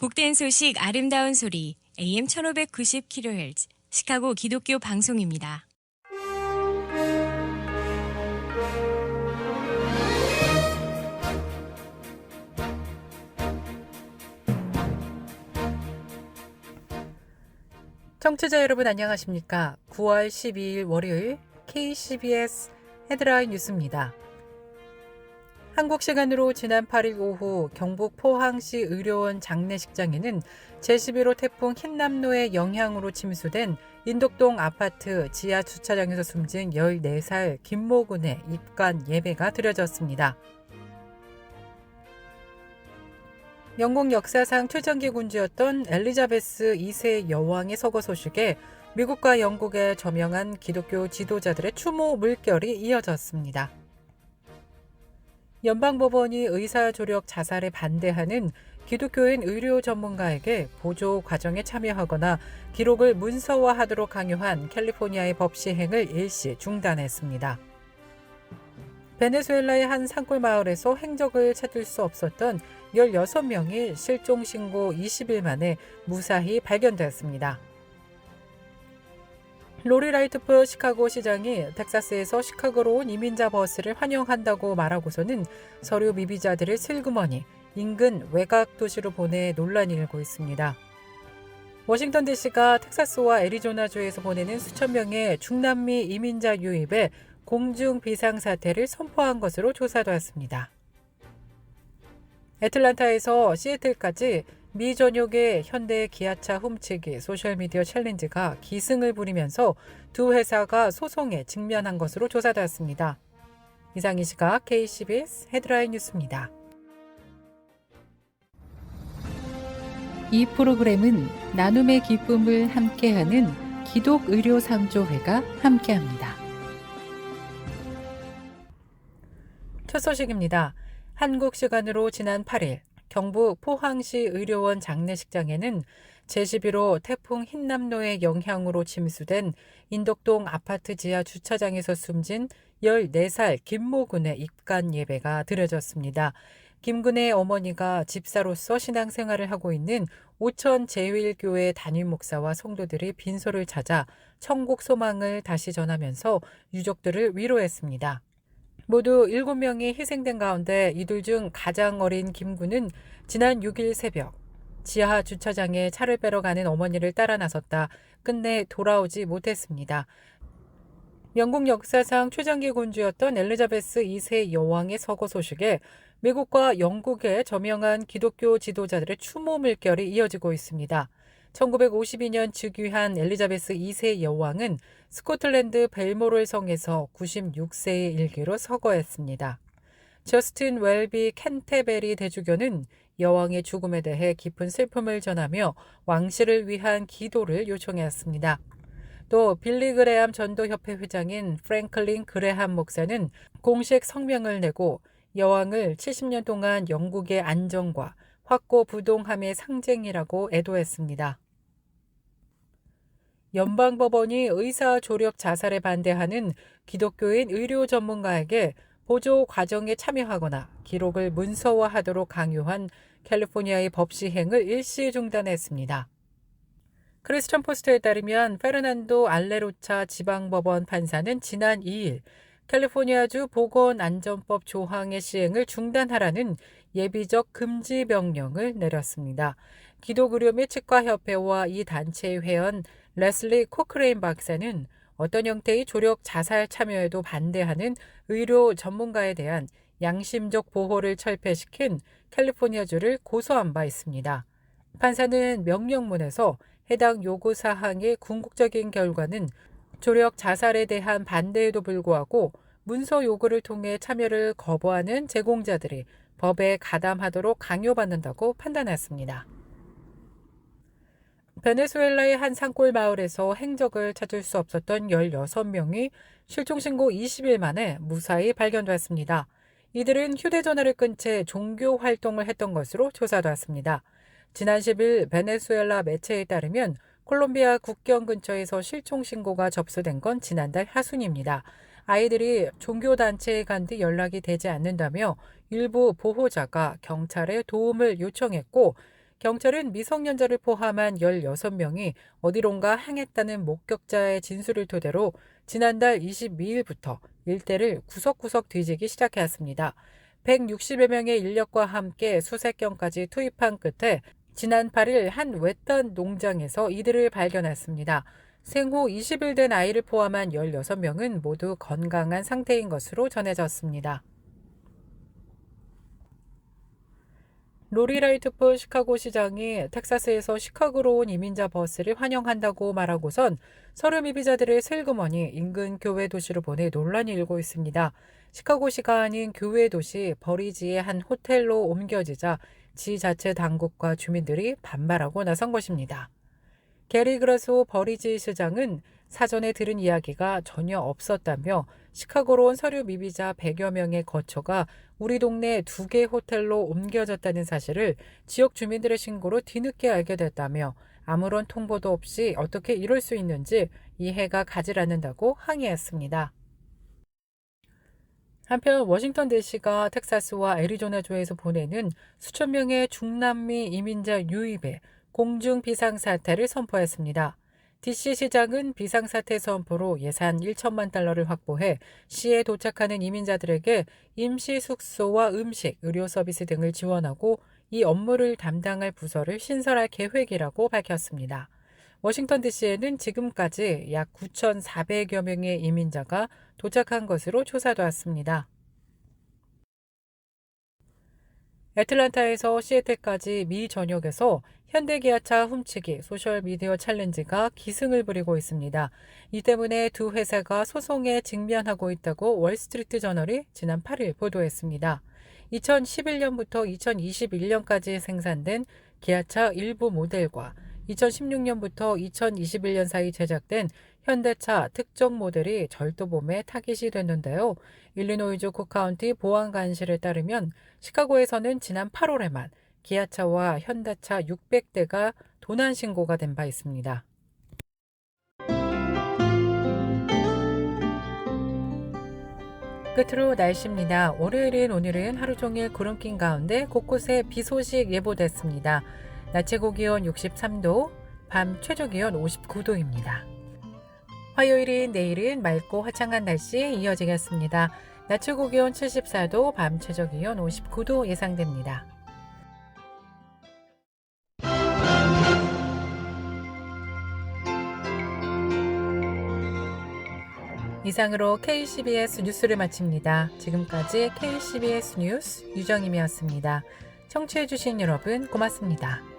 복된 소식 아름다운 소리 AM 1590kHz 시카고 기독교 방송입니다. 청취자 여러분 안녕하십니까? 9월 12일 월요일 KCBS 헤드라인 뉴스입니다. 한국 시간으로 지난 8일 오후 경북 포항시 의료원 장례식장에는 제11호 태풍 흰남노의 영향으로 침수된 인덕동 아파트 지하 주차장에서 숨진 14살 김모 군의 입관 예배가 드려졌습니다. 영국 역사상 최장기 군주였던 엘리자베스 2세 여왕의 서거 소식에 미국과 영국의 저명한 기독교 지도자들의 추모 물결이 이어졌습니다. 연방법원이 의사 조력 자살에 반대하는 기독교인 의료 전문가에게 보조 과정에 참여하거나 기록을 문서화하도록 강요한 캘리포니아의 법 시행을 일시 중단했습니다. 베네수엘라의 한 산골 마을에서 행적을 찾을 수 없었던 16명이 실종 신고 20일 만에 무사히 발견되었습니다. 로리 라이트프 시카고 시장이 텍사스에서 시카고로 온 이민자 버스를 환영한다고 말하고서는 서류 미비자들을 슬그머니 인근 외곽 도시로 보내 논란이 일고 있습니다. 워싱턴 DC가 텍사스와 애리조나주에서 보내는 수천 명의 중남미 이민자 유입에 공중 비상사태를 선포한 것으로 조사되었습니다. 애틀란타에서 시애틀까지 미 전역의 현대 기아차 훔치기 소셜미디어 챌린지가 기승을 부리면서 두 회사가 소송에 직면한 것으로 조사되었습니다. 이상 이 시각 KCBS 헤드라인 뉴스입니다. 이 프로그램은 나눔의 기쁨을 함께하는 기독의료상조회가 함께합니다. 첫 소식입니다. 한국 시간으로 지난 8일 경북 포항시 의료원 장례식장에는 제11호 태풍 흰남노의 영향으로 침수된 인덕동 아파트 지하 주차장에서 숨진 14살 김모 군의 입관 예배가 드려졌습니다. 김 군의 어머니가 집사로서 신앙생활을 하고 있는 오천 제일교회 담임 목사와 성도들이 빈소를 찾아 천국 소망을 다시 전하면서 유족들을 위로했습니다. 모두 7명이 희생된 가운데 이들 중 가장 어린 김 군은 지난 6일 새벽 지하 주차장에 차를 빼러 가는 어머니를 따라 나섰다 끝내 돌아오지 못했습니다. 영국 역사상 최장기 군주였던 엘리자베스 2세 여왕의 서거 소식에 미국과 영국의 저명한 기독교 지도자들의 추모 물결이 이어지고 있습니다. 1952년 즉위한 엘리자베스 2세 여왕은 스코틀랜드 벨모럴 성에서 96세의 일기로 서거했습니다. 저스틴 웰비 캔테베리 대주교는 여왕의 죽음에 대해 깊은 슬픔을 전하며 왕실을 위한 기도를 요청했습니다. 또 빌리 그레함 전도협회 회장인 프랭클린 그레함 목사는 공식 성명을 내고 여왕을 70년 동안 영국의 안정과 확고부동함의 상징이라고 애도했습니다. 연방법원이 의사 조력 자살에 반대하는 기독교인 의료 전문가에게 보조 과정에 참여하거나 기록을 문서화하도록 강요한 캘리포니아의 법 시행을 일시 중단했습니다. 크리스천 포스트에 따르면 페르난도 알레로차 지방법원 판사는 지난 2일 캘리포니아주 보건안전법 조항의 시행을 중단하라는 예비적 금지 명령을 내렸습니다. 기독의료 및 치과협회와 이 단체의 회원 레슬리 코크레인 박사는 어떤 형태의 조력 자살 참여에도 반대하는 의료 전문가에 대한 양심적 보호를 철폐시킨 캘리포니아주를 고소한 바 있습니다. 판사는 명령문에서 해당 요구 사항의 궁극적인 결과는 조력 자살에 대한 반대에도 불구하고 문서 요구를 통해 참여를 거부하는 제공자들이 법에 가담하도록 강요받는다고 판단했습니다. 베네수엘라의 한 산골 마을에서 행적을 찾을 수 없었던 16명이 실종신고 20일 만에 무사히 발견됐습니다. 이들은 휴대전화를 끈 채 종교 활동을 했던 것으로 조사됐습니다. 지난 10일 베네수엘라 매체에 따르면 콜롬비아 국경 근처에서 실종신고가 접수된 건 지난달 하순입니다. 아이들이 종교단체에 간 뒤 연락이 되지 않는다며 일부 보호자가 경찰에 도움을 요청했고 경찰은 미성년자를 포함한 16명이 어디론가 향했다는 목격자의 진술을 토대로 지난달 22일부터 일대를 구석구석 뒤지기 시작했습니다. 160여 명의 인력과 함께 수색 경까지 투입한 끝에 지난 8일 한 외딴 농장에서 이들을 발견했습니다. 생후 20일 된 아이를 포함한 16명은 모두 건강한 상태인 것으로 전해졌습니다. 로리 라이트풋 시카고 시장이 텍사스에서 시카고로 온 이민자 버스를 환영한다고 말하고선 서류 미비자들을 슬그머니 인근 교외 도시로 보내 논란이 일고 있습니다. 시카고시가 아닌 교외 도시 버리지의 한 호텔로 옮겨지자 지자체 당국과 주민들이 반발하고 나선 것입니다. 게리 그라소 버리지 시장은 사전에 들은 이야기가 전혀 없었다며 시카고로 온 서류 미비자 100여 명의 거처가 우리 동네 2개 호텔로 옮겨졌다는 사실을 지역 주민들의 신고로 뒤늦게 알게 됐다며 아무런 통보도 없이 어떻게 이럴 수 있는지 이해가 가지 않는다고 항의했습니다. 한편 워싱턴 DC가 텍사스와 애리조나주에서 보내는 수천 명의 중남미 이민자 유입에 공중 비상사태를 선포했습니다. DC시장은 비상사태 선포로 예산 1천만 달러를 확보해 시에 도착하는 이민자들에게 임시 숙소와 음식, 의료 서비스 등을 지원하고 이 업무를 담당할 부서를 신설할 계획이라고 밝혔습니다. 워싱턴 DC에는 지금까지 약 9,400여 명의 이민자가 도착한 것으로 조사되었습니다. 애틀란타에서 시애틀까지 미 전역에서 현대기아차 훔치기 소셜미디어 챌린지가 기승을 부리고 있습니다. 이 때문에 두 회사가 소송에 직면하고 있다고 월스트리트 저널이 지난 8일 보도했습니다. 2011년부터 2021년까지 생산된 기아차 일부 모델과 2016년부터 2021년 사이 제작된 현대차 특정 모델이 절도범의 타깃이 됐는데요. 일리노이주 쿠카운티 보안관실에 따르면 시카고에서는 지난 8월에만 기아차와 현대차 600대가 도난 신고가 된 바 있습니다. 끝으로 날씨입니다. 월요일인 오늘은 하루 종일 구름 낀 가운데 곳곳에 비 소식 예보됐습니다. 낮 최고 기온 63도, 밤 최저 기온 59도입니다. 화요일인 내일은 맑고 화창한 날씨 이어지겠습니다. 낮 최고 기온 74도, 밤 최저 기온 59도 예상됩니다. 이상으로 KCBS 뉴스를 마칩니다. 지금까지 KCBS 뉴스 유정임이었습니다. 청취해주신 여러분 고맙습니다.